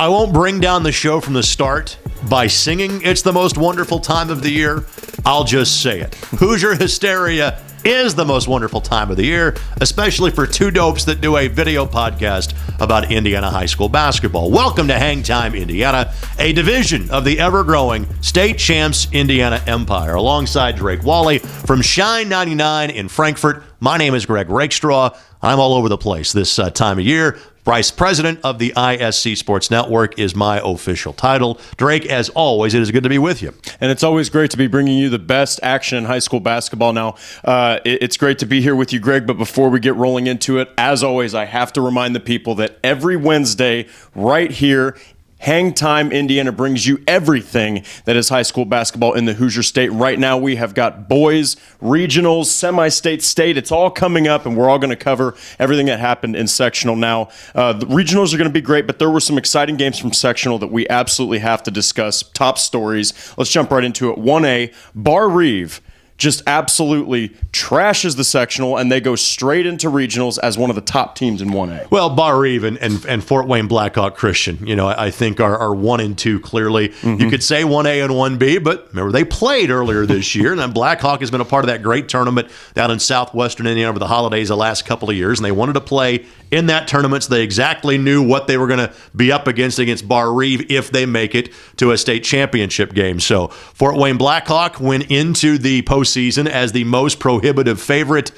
I won't bring down the show from the start by singing "It's the most wonderful time of the year." I'll just say it. Hoosier hysteria is the most wonderful time of the year, especially for two dopes that do a video podcast about Indiana high school basketball. Welcome to HangTime Indiana, a division of the ever-growing state champs Indiana Empire. Alongside Drake Wally from Shine 99 in Frankfort, my name is Greg Rakestraw. I'm all over the place this time of year. Vice President of the ISC Sports Network is my official title. Drake, as always, it is good to be with you. And it's always great to be bringing you the best action in high school basketball. Now, it's great to be here with you, Greg, but before we get rolling into it, as always, I have to remind the people that every Wednesday right here, HangTime Indiana brings you everything that is high school basketball in the Hoosier State. Right now, we have got boys, regionals, semi-state, state. It's all coming up, and we're all going to cover everything that happened in sectional. Now, the regionals are going to be great, but there were some exciting games from sectional that we absolutely have to discuss. Top stories. Let's jump right into it. 1A, Bar Reeve just absolutely trashes the sectional, and they go straight into regionals as one of the top teams in 1A. Well, Bar Reeve and Fort Wayne Blackhawk Christian, I think are 1 and 2 clearly. Mm-hmm. You could say 1A and 1B, but remember, they played earlier this year, and then Blackhawk has been a part of that great tournament down in southwestern Indiana over the holidays the last couple of years, and they wanted to play in that tournament, so they exactly knew what they were going to be up against Bar Reeve if they make it to a state championship game. So Fort Wayne Blackhawk went into the postseason as the most prohibitive favorite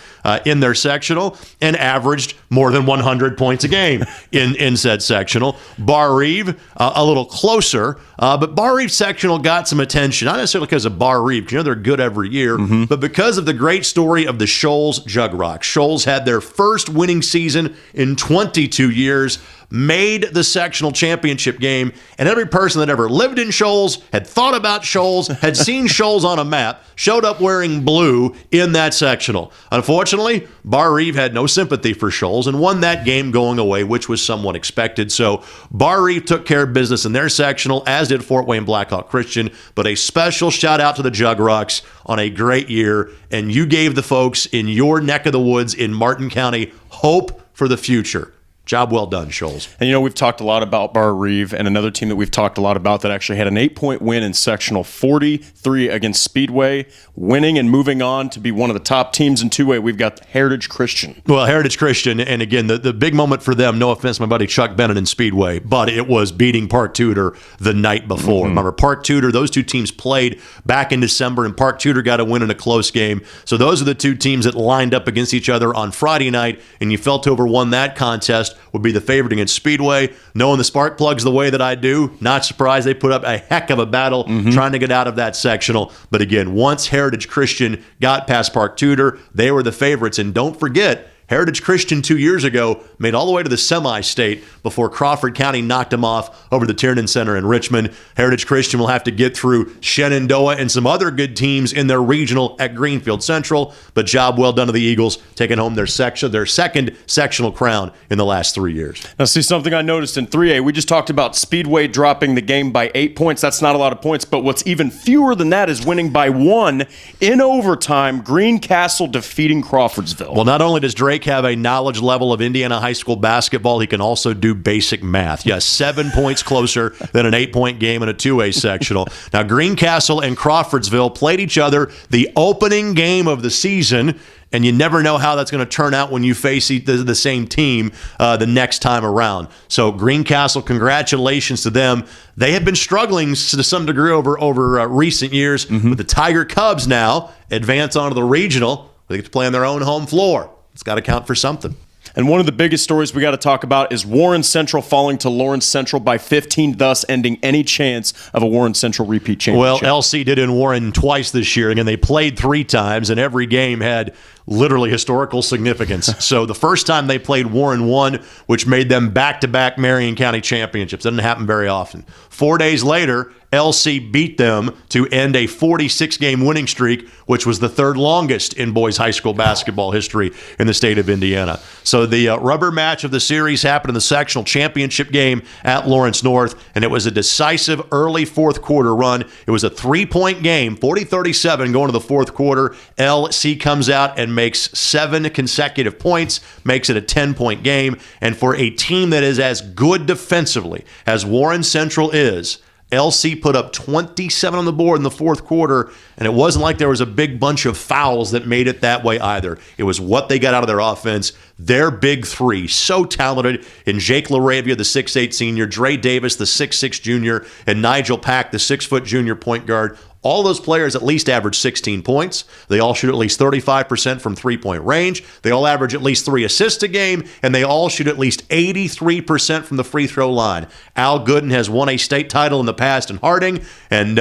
in their sectional and averaged more than 100 points a game in said sectional. Bar Reeve, a little closer, but Bar Reeve sectional got some attention, not necessarily because of Bar Reeve, because they're good every year, but because of the great story of the Shoals Jug Rock. Shoals had their first winning season in 22 years, made the sectional championship game, and every person that ever lived in Shoals, had thought about Shoals, had seen Shoals on a map, showed up wearing blue in that sectional. Unfortunately, Bar Reeve had no sympathy for Shoals and won that game going away, which was somewhat expected. So Bar Reeve took care of business in their sectional, as did Fort Wayne Blackhawk Christian, but a special shout out to the Jug Rocks on a great year, and you gave the folks in your neck of the woods in Martin County hope for the future. Job well done, Shoals. And we've talked a lot about Bar Reeve, and another team that we've talked a lot about that actually had an 8-point win in sectional 43 against Speedway, winning and moving on to be one of the top teams in 2A. We've got Heritage Christian. Well, Heritage Christian, and again, the big moment for them, no offense to my buddy Chuck Bennett in Speedway, but it was beating Park Tudor the night before. Remember, Park Tudor, those two teams played back in December, and Park Tudor got a win in a close game. So those are the two teams that lined up against each other on Friday night, and you felt whoever won that contest would be the favorite against Speedway. Knowing the spark plugs the way that I do, not surprised they put up a heck of a battle trying to get out of that sectional. But again, once Heritage Christian got past Park Tudor, they were the favorites. And don't forget, Heritage Christian 2 years ago made all the way to the semi-state before Crawford County knocked them off over the Tiernan Center in Richmond. Heritage Christian will have to get through Shenandoah and some other good teams in their regional at Greenfield Central, but job well done to the Eagles, taking home their second sectional crown in the last 3 years. Now, see, something I noticed in 3A, we just talked about Speedway dropping the game by 8 points. That's not a lot of points, but what's even fewer than that is winning by 1 in overtime, Greencastle defeating Crawfordsville. Well, not only does Drake have a knowledge level of Indiana high school basketball, he can also do basic math. Yes, 7 points closer than an 8-point game in a 2A sectional. Now, Greencastle and Crawfordsville played each other the opening game of the season, and you never know how that's going to turn out when you face the same team the next time around. So Greencastle, congratulations to them. They have been struggling to some degree over recent years, but the Tiger Cubs now advance onto the regional. They get to play on their own home floor. It's got to count for something. And one of the biggest stories we got to talk about is Warren Central falling to Lawrence Central by 15, thus ending any chance of a Warren Central repeat championship. Well, LC did in Warren twice this year. Again, they played 3 times, and every game had literally historical significance. So the first time they played, Warren won, which made them back-to-back Marion County championships. Doesn't happen very often. 4 days later, LC beat them to end a 46-game winning streak, which was the third longest in boys high school basketball history in the state of Indiana. So the rubber match of the series happened in the sectional championship game at Lawrence North, and it was a decisive early fourth quarter run. It was a 3-point game, 40-37 going to the fourth quarter. LC comes out and makes 7 consecutive points, makes it a 10-point game. And for a team that is as good defensively as Warren Central is, LC put up 27 on the board in the fourth quarter, and it wasn't like there was a big bunch of fouls that made it that way either. It was what they got out of their offense. Their big three, so talented, in Jake LaRavia, the 6'8 senior, Dre Davis, the 6'6 junior, and Nigel Pack, the 6-foot junior point guard. All those players at least average 16 points. They all shoot at least 35% from three-point range. They all average at least 3 assists a game, and they all shoot at least 83% from the free throw line. Al Gooden has won a state title in the past in Harding, and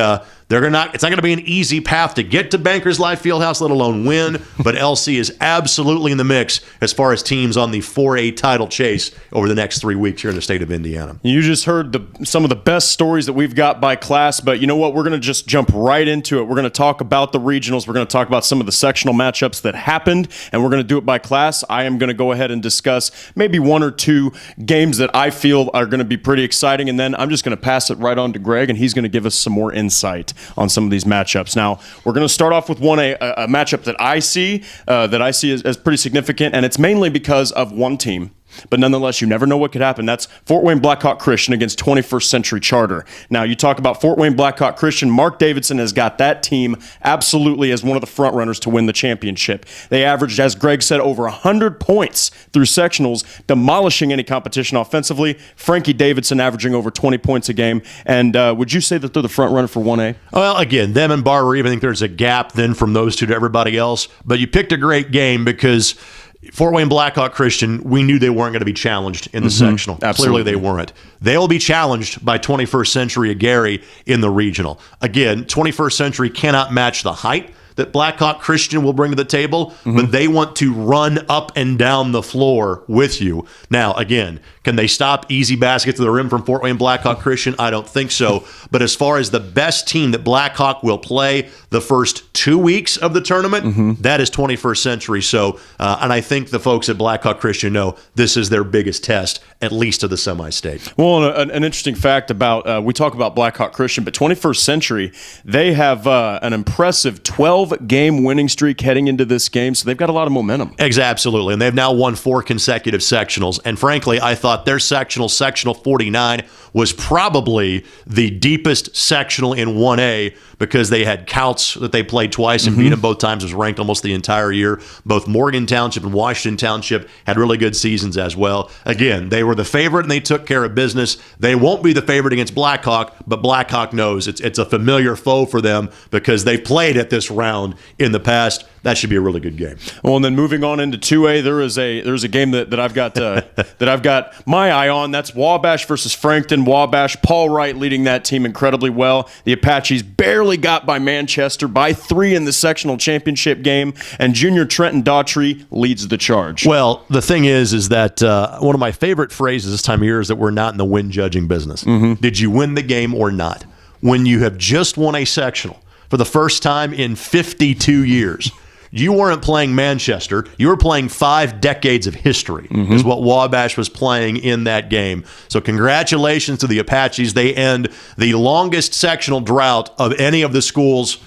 it's not going to be an easy path to get to Bankers Life Fieldhouse, let alone win, but LC is absolutely in the mix as far as teams on the 4A title chase over the next 3 weeks here in the state of Indiana. You just heard some of the best stories that we've got by class, but you know what? We're going to just jump right into it. We're going to talk about the regionals. We're going to talk about some of the sectional matchups that happened, and we're going to do it by class. I am going to go ahead and discuss maybe 1 or 2 games that I feel are going to be pretty exciting, and then I'm just going to pass it right on to Greg, and he's going to give us some more insight on some of these matchups. Now, we're going to start off with a matchup that I see as pretty significant, and it's mainly because of one team. But nonetheless, you never know what could happen. That's Fort Wayne Blackhawk Christian against 21st Century Charter. Now, you talk about Fort Wayne Blackhawk Christian. Mark Davidson has got that team absolutely as one of the front runners to win the championship. They averaged, as Greg said, over 100 points through sectionals, demolishing any competition offensively. Frankie Davidson averaging over 20 points a game. And would you say that they're the front runner for 1A? Well, again, them and Barber, I think there's a gap then from those two to everybody else. But you picked a great game because Fort Wayne Blackhawk Christian, we knew they weren't going to be challenged in the sectional. Absolutely. Clearly they weren't. They'll be challenged by 21st Century Gary in the regional. Again, 21st Century cannot match the height that Blackhawk Christian will bring to the table, but they want to run up and down the floor with you. Now, again, can they stop easy baskets to the rim from Fort Wayne Blackhawk Christian? I don't think so. But as far as the best team that Blackhawk will play the first 2 weeks of the tournament, that is 21st Century. So, and I think the folks at Blackhawk Christian know this is their biggest test, at least of the semi-state. Well, an interesting fact about, we talk about Blackhawk Christian, but 21st Century, they have an impressive 12-game winning streak heading into this game, so they've got a lot of momentum. Absolutely, and they've now won 4 consecutive sectionals. And frankly, I thought their sectional 49, was probably the deepest sectional in 1A because they had Couts that they played twice and beat them both times, was ranked almost the entire year. Both Morgan Township and Washington Township had really good seasons as well. Again, they were the favorite and they took care of business. They won't be the favorite against Blackhawk, but Blackhawk knows it's a familiar foe for them because they played at this round in the past. That should be a really good game. Well, and then moving on into 2A, there's a game that I've got that I've got my eye on. That's Wabash versus Frankton. Wabash, Paul Wright leading that team incredibly well. The Apaches barely got by Manchester by 3 in the sectional championship game, and junior Trenton Daughtry leads the charge. Well, the thing is that one of my favorite phrases this time of year is that we're not in the win judging business. Did you win the game or not? When you have just won a sectional for the first time in 52 years, you weren't playing Manchester. You were playing 5 decades of history is what Wabash was playing in that game. So congratulations to the Apaches. They end the longest sectional drought of any of the schools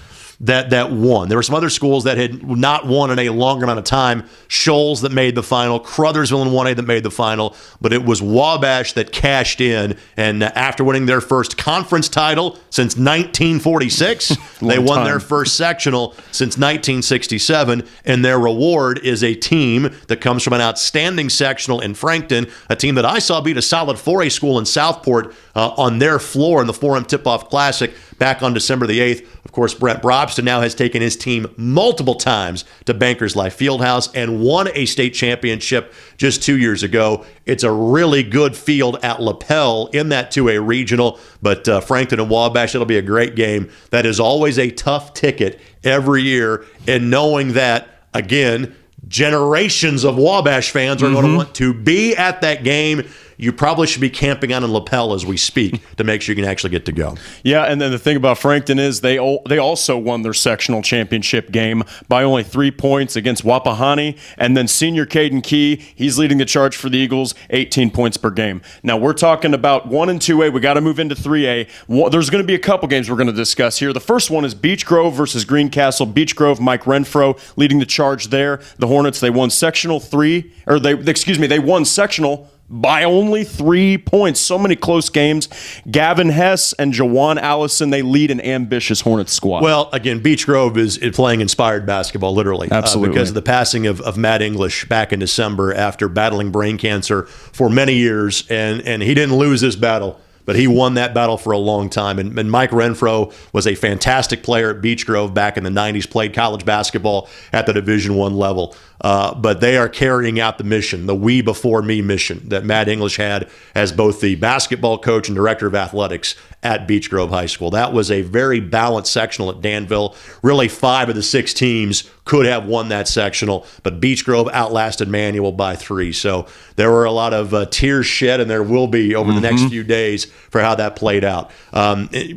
that won. There were some other schools that had not won in a longer amount of time. Shoals that made the final, Crothersville in 1A that made the final, but it was Wabash that cashed in, and after winning their first conference title since 1946, they won their first sectional since 1967, and their reward is a team that comes from an outstanding sectional in Frankton, a team that I saw beat a solid 4A school in Southport on their floor in the 4M Tip-Off Classic back on December the 8th. Of course, Brett Brobston now has taken his team multiple times to Bankers Life Fieldhouse and won a state championship just 2 years ago. It's a really good field at Lapel in that 2A regional, but Frankton and Wabash, it'll be a great game. That is always a tough ticket every year, and knowing that, again, generations of Wabash fans are going to want to be at that game. you probably should be camping out in Lapel as we speak to make sure you can actually get to go. Yeah, and then the thing about Frankton is they also won their sectional championship game by only 3 points against Wapahani, and then senior Caden Key, he's leading the charge for the Eagles, 18 points per game. Now, we're talking about 1 and 2A. We got to move into 3A. There's going to be a couple games we're going to discuss here. The first one is Beech Grove versus Greencastle. Beech Grove, Mike Renfro leading the charge there. The Hornets, they won sectional they won sectional by only 3 points. So many close games. Gavin Hess and Jawan Allison, they lead an ambitious Hornets squad. Well, again, Beech Grove is playing inspired basketball, literally. Absolutely. Because of the passing of Matt English back in December after battling brain cancer for many years. And he didn't lose this battle, but he won that battle for a long time. And Mike Renfro was a fantastic player at Beech Grove back in the 90s, played college basketball at the Division I level. But they are carrying out the mission, the we before me mission that Matt English had as both the basketball coach and director of athletics at Beech Grove High School. That was a very balanced sectional at Danville. Really, 5 of the 6 teams could have won that sectional, but Beech Grove outlasted Manual by 3. So there were a lot of tears shed, and there will be over the next few days for how that played out.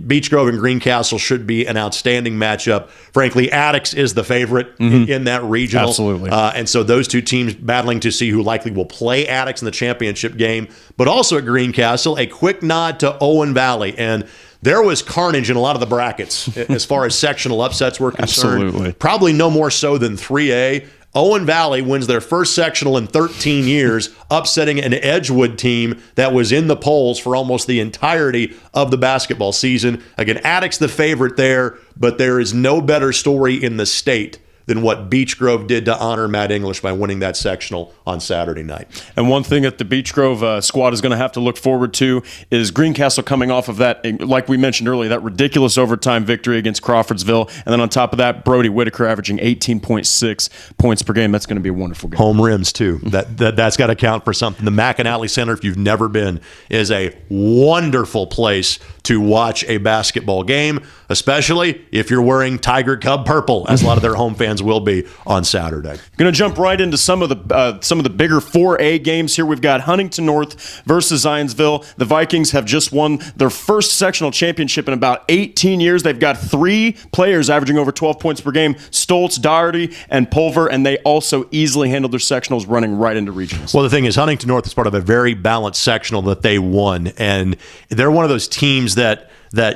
Beech Grove and Greencastle should be an outstanding matchup. Frankly, Attucks is the favorite in that regional. Absolutely. And so those two teams battling to see who likely will play Attucks in the championship game, but also at Greencastle, a quick nod to Owen Valley. And there was carnage in a lot of the brackets as far as sectional upsets were concerned. Absolutely. Probably no more so than 3A. Owen Valley wins their first sectional in 13 years, upsetting an Edgewood team that was in the polls for almost the entirety of the basketball season. Again, Attucks the favorite there, but there is no better story in the state than what Beech Grove did to honor Matt English by winning that sectional on Saturday night. And one thing that the Beech Grove squad is going to have to look forward to is Greencastle coming off of that, like we mentioned earlier, that ridiculous overtime victory against Crawfordsville. And then on top of that, Brody Whitaker averaging 18.6 points per game. That's going to be a wonderful game. Home rims, too. That's got to count for something. The McAnally Center, if you've never been, is a wonderful place to watch a basketball game, especially if you're wearing Tiger Cub purple, as a lot of their home fans will be on Saturday. Going to jump right into some of the bigger 4A games here. We've got Huntington North versus Zionsville. The Vikings have just won their first sectional championship in about 18 years. They've got 3 players averaging over 12 points per game, Stoltz, Doherty, and Pulver, and they also easily handled their sectionals running right into regionals. Well, the thing is, Huntington North is part of a very balanced sectional that they won, and they're one of those teams that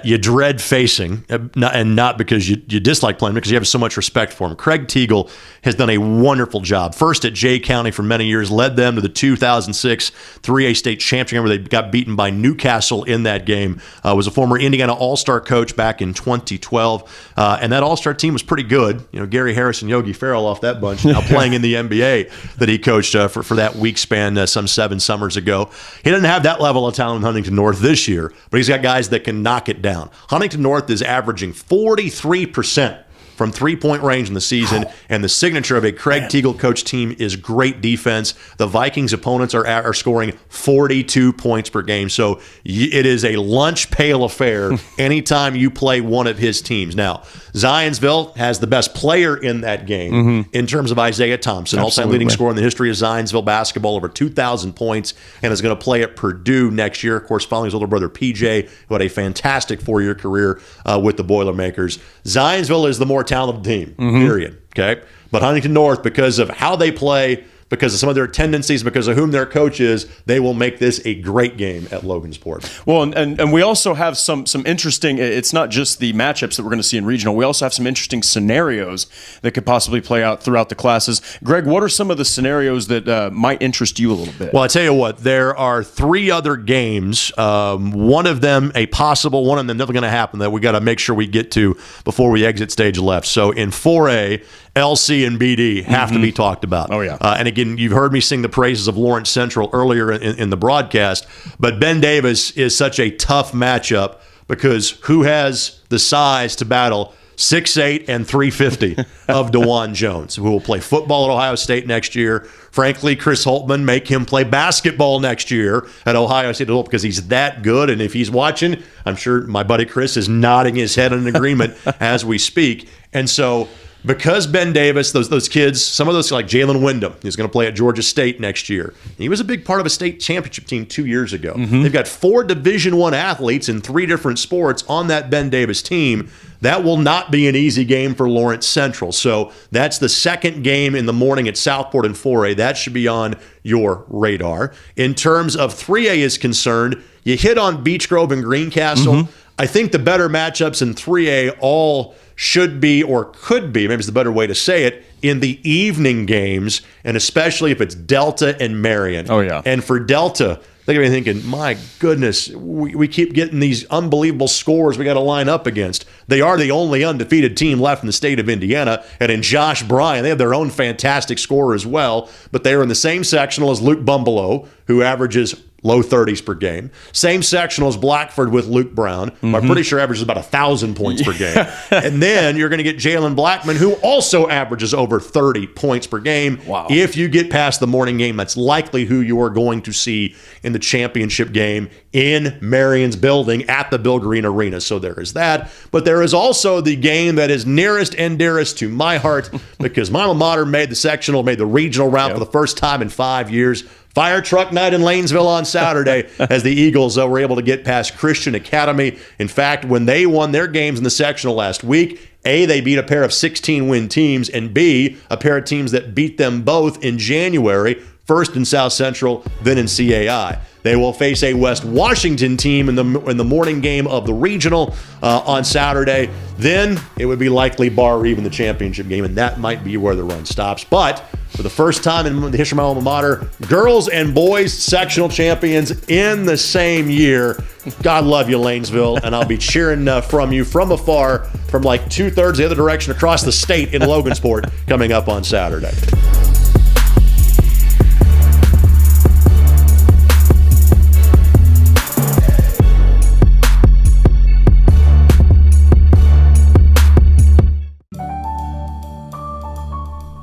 you dread facing, and not because you dislike playing, because you have so much respect for him. Craig Teagle has done a wonderful job. First at Jay County for many years, led them to the 2006 3A state championship where they got beaten by Newcastle in that game. Was a former Indiana All-Star coach back in 2012, and that All-Star team was pretty good. You know, Gary Harris and Yogi Farrell off that bunch, now playing in the NBA that he coached for that week span some 7 summers ago. He doesn't have that level of talent in Huntington North this year, but he's got guys that can knock it down. Huntington North is averaging 43% from three-point range in the season, and the signature of a Craig Teagle coach team is great defense. The Vikings' opponents are scoring 42 points per game, so it is a lunch pail affair anytime you play one of his teams. Now, Zionsville has the best player in that game in terms of Isaiah Thompson, all-time leading scorer in the history of Zionsville basketball, over 2,000 points, and is going to play at Purdue next year. Of course, following his older brother PJ, who had a fantastic 4-year career with the Boilermakers. Zionsville is the more talented team, period. Okay, but Huntington North, because of how they play, because of some of their tendencies, because of whom their coach is, they will make this a great game at Logansport. Well, and we also have some interesting, it's not just the matchups that we're going to see in regional, we also have some interesting scenarios that could possibly play out throughout the classes. Greg, what are some of the scenarios that might interest you a little bit? Well, I tell you what, there are 3 other games, one of them a possible, one of them never going to happen, that we got to make sure we get to before we exit stage left. So in 4A, LC and BD have to be talked about. Oh, yeah. And again, you've heard me sing the praises of Lawrence Central earlier in the broadcast, but Ben Davis is such a tough matchup because who has the size to battle 6'8" and 350 of DeJuan Jones, who will play football at Ohio State next year. Frankly, Chris Holtman make him play basketball next year at Ohio State because he's that good. And if he's watching, I'm sure my buddy Chris is nodding his head in agreement as we speak. And so because Ben Davis, those kids, some of those like Jalen Wyndham, who's going to play at Georgia State next year. He was a big part of a state championship team 2 years ago. They've got 4 Division I athletes in 3 different sports on that Ben Davis team. That will not be an easy game for Lawrence Central. So that's the second game in the morning at Southport and 4A. That should be on your radar. In terms of 3A is concerned, you hit on Beech Grove and Greencastle. I think the better matchups in 3A all should be or could be, maybe it's the better way to say it, in the evening games, and especially if it's Delta and Marion. Oh, yeah. And for Delta, they're going to be thinking, my goodness, we keep getting these unbelievable scores we got to line up against. They are the only undefeated team left in the state of Indiana. And in Josh Bryan, they have their own fantastic scorer as well. But they are in the same sectional as Luke Bumbelow, who averages low 30s per game. Same sectional as Blackford with Luke Brown, who I'm pretty sure averages about 1,000 points per game. And then you're going to get Jalen Blackman, who also averages over 30 points per game. Wow. If you get past the morning game, that's likely who you are going to see in the championship game in Marion's building at the Bill Green Arena. So there is that. But there is also the game that is nearest and dearest to my heart because my alma mater made the regional round for the first time in 5 years. Fire truck night in Lanesville on Saturday as the Eagles were able to get past Christian Academy. In fact, when they won their games in the sectional last week, A, they beat a pair of 16-win teams, and B, a pair of teams that beat them both in January, first in South Central, then in CAI. They will face a West Washington team in the morning game of the regional on Saturday. Then it would be likely bar or even the championship game, and that might be where the run stops. But for the first time in the history of my alma mater, girls and boys sectional champions in the same year. God love you, Lanesville, and I'll be cheering from you from afar from like 2/3 the other direction across the state in Logansport coming up on Saturday.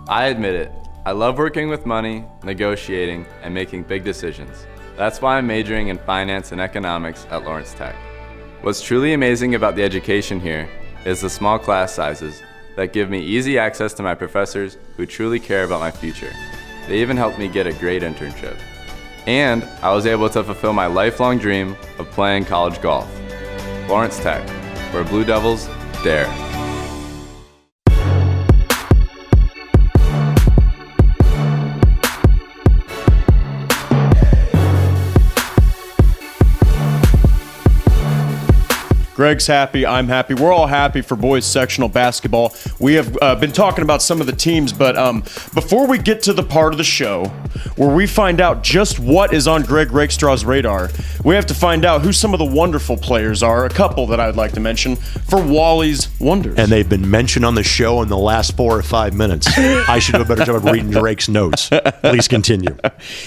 I admit it, I love working with money, negotiating, and making big decisions. That's why I'm majoring in finance and economics at Lawrence Tech. What's truly amazing about the education here is the small class sizes that give me easy access to my professors who truly care about my future. They even helped me get a great internship. And I was able to fulfill my lifelong dream of playing college golf. Lawrence Tech, where Blue Devils dare. Greg's happy. I'm happy. We're all happy for boys sectional basketball. We have been talking about some of the teams, but before we get to the part of the show where we find out just what is on Greg Rakestraw's radar, we have to find out who some of the wonderful players are. A couple that I would like to mention for Wally's Wonders. And they've been mentioned on the show in the last 4 or 5 minutes. I should do a better job of reading Drake's notes. Please continue.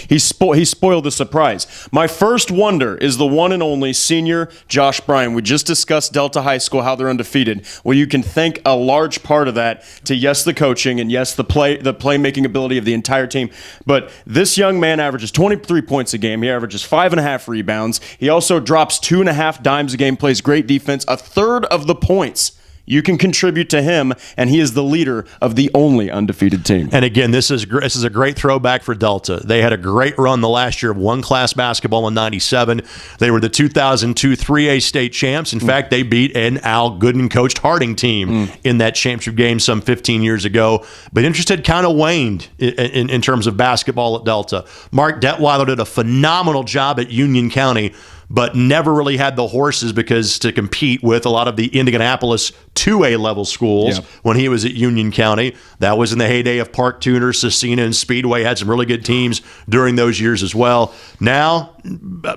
He spoiled the surprise. My first wonder is the one and only senior Josh Bryan. We just discussed Delta High School, how they're undefeated. Well, you can thank a large part of that to, yes, the coaching, and yes, the playmaking ability of the entire team. But this young man averages 23 points a game. He averages 5.5 rebounds. He also drops 2.5 dimes a game, plays great defense. A third of the points you can contribute to him, and he is the leader of the only undefeated team. And again, this is a great throwback for Delta. They had a great run the last year of one-class basketball in '97. They were the 2002 3A state champs. In fact, they beat an Al Gooden-coached Harding team in that championship game some 15 years ago. But interest had kind of waned in terms of basketball at Delta. Mark Detweiler did a phenomenal job at Union County, but never really had the horses because to compete with a lot of the Indianapolis 2A level schools when he was at Union County. That was in the heyday of Park Tuner, Cecina, and Speedway. Had some really good teams during those years as well. Now,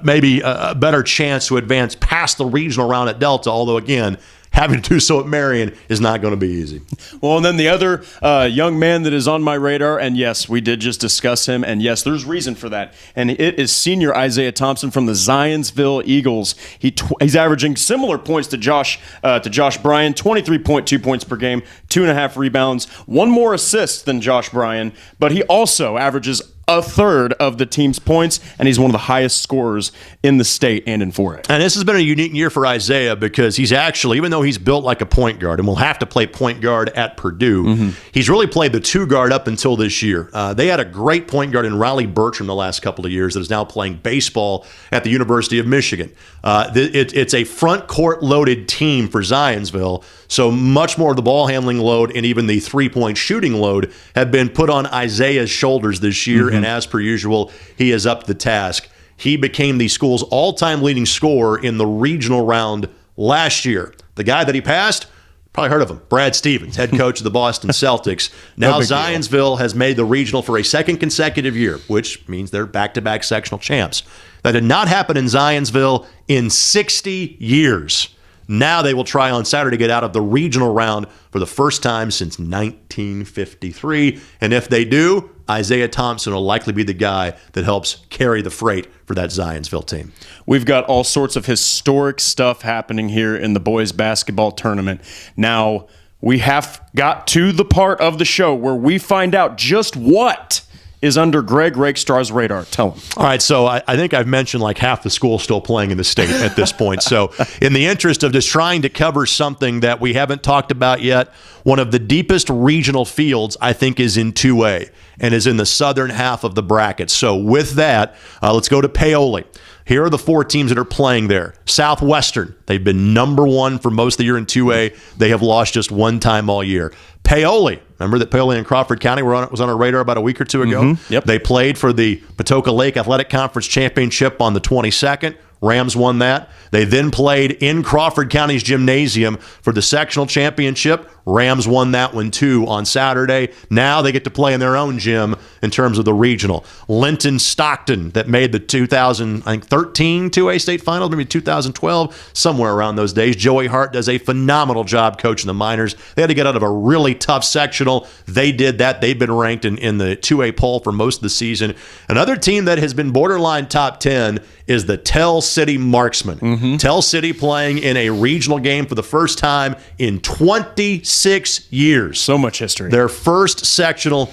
maybe a better chance to advance past the regional round at Delta, although again, having to do so at Marion is not going to be easy. Well, and then the other young man that is on my radar, and yes, we did just discuss him, and yes, there's reason for that, and it is senior Isaiah Thompson from the Zionsville Eagles. He's averaging similar points to Josh Bryan, 23.2 points per game, 2.5 rebounds, one more assist than Josh Bryan, but he also averages a third of the team's points, and he's one of the highest scorers in the state and in 4A. And this has been a unique year for Isaiah because he's actually, even though he's built like a point guard and will have to play point guard at Purdue, he's really played the two guard up until this year. They had a great point guard in Riley Bertram the last couple of years that is now playing baseball at the University of Michigan. It's a front court loaded team for Zionsville, so much more of the ball handling load and even the three-point shooting load have been put on Isaiah's shoulders this year, and as per usual, he is up to the task. He became the school's all-time leading scorer in the regional round last year. The guy that he passed, probably heard of him, Brad Stevens, head coach of the Boston Celtics. Now Zionsville has made the regional for a second consecutive year, which means they're back-to-back sectional champs. That did not happen in Zionsville in 60 years. Now they will try on Saturday to get out of the regional round for the first time since 1953. And if they do, Isaiah Thompson will likely be the guy that helps carry the freight for that Zionsville team. We've got all sorts of historic stuff happening here in the boys basketball tournament. Now, we have got to the part of the show where we find out just what is under Greg Rakestraw's radar. Tell him. All right, so I think I've mentioned like half the school still playing in the state at this point. So in the interest of just trying to cover something that we haven't talked about yet, one of the deepest regional fields, I think, is in 2A and is in the southern half of the bracket. So with that, let's go to Paoli. Here are the four teams that are playing there. Southwestern, they've been number one for most of the year in 2A. They have lost just one time all year. Paoli, remember that Paoli and Crawford County was on our radar about a week or two ago? Yep. They played for the Patoka Lake Athletic Conference Championship on the 22nd. Rams won that. They then played in Crawford County's gymnasium for the sectional championship. Rams won that one too on Saturday. Now they get to play in their own gym in terms of the regional. Linton Stockton, that made the 2013 2A state finals, maybe 2012, somewhere around those days. Joey Hart does a phenomenal job coaching the Miners. They had to get out of a really tough sectional. They did that. They've been ranked in the 2A poll for most of the season. Another team that has been borderline top 10 is the Tell City Marksmen. Tell City playing in a regional game for the first time in 26 years. So much history. Their first sectional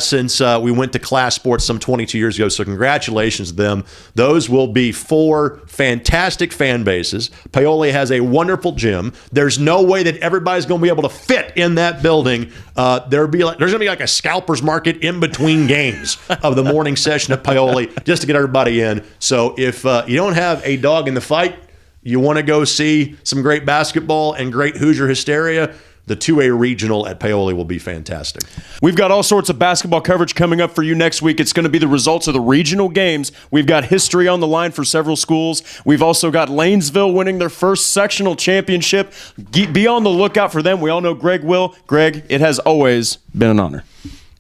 since we went to class sports some 22 years ago, so congratulations to them. Those will be four fantastic fan bases. Paoli has a wonderful gym. There's no way that everybody's going to be able to fit in that building. There's going to be like a scalper's market in between games of the morning session at Paoli just to get everybody in. So if you don't have a dog in the fight, you want to go see some great basketball and great Hoosier hysteria, the 2A regional at Paoli will be fantastic. We've got all sorts of basketball coverage coming up for you next week. It's going to be the results of the regional games. We've got history on the line for several schools. We've also got Lanesville winning their first sectional championship. Be on the lookout for them. We all know Greg will. Greg, it has always been an honor.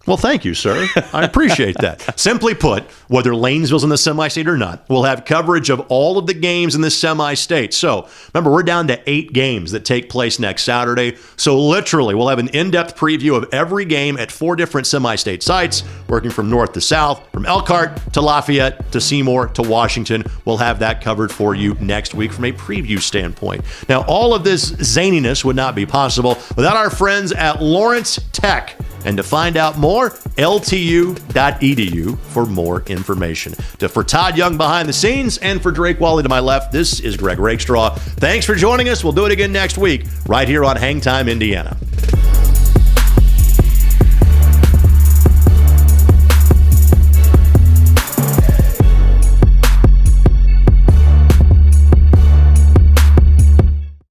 Well, thank you, sir. I appreciate that. Simply put, whether Lanesville's in the semi-state or not, we'll have coverage of all of the games in the semi-state. So, remember, we're down to 8 games that take place next Saturday. So, literally, we'll have an in-depth preview of every game at 4 different semi-state sites, working from north to south, from Elkhart to Lafayette to Seymour to Washington. We'll have that covered for you next week from a preview standpoint. Now, all of this zaniness would not be possible without our friends at Lawrence Tech. And to find out more, ltu.edu for more information. For Todd Young behind the scenes and for Drake Wally to my left, this is Greg Rakestraw. Thanks for joining us. We'll do it again next week right here on HangTime Indiana.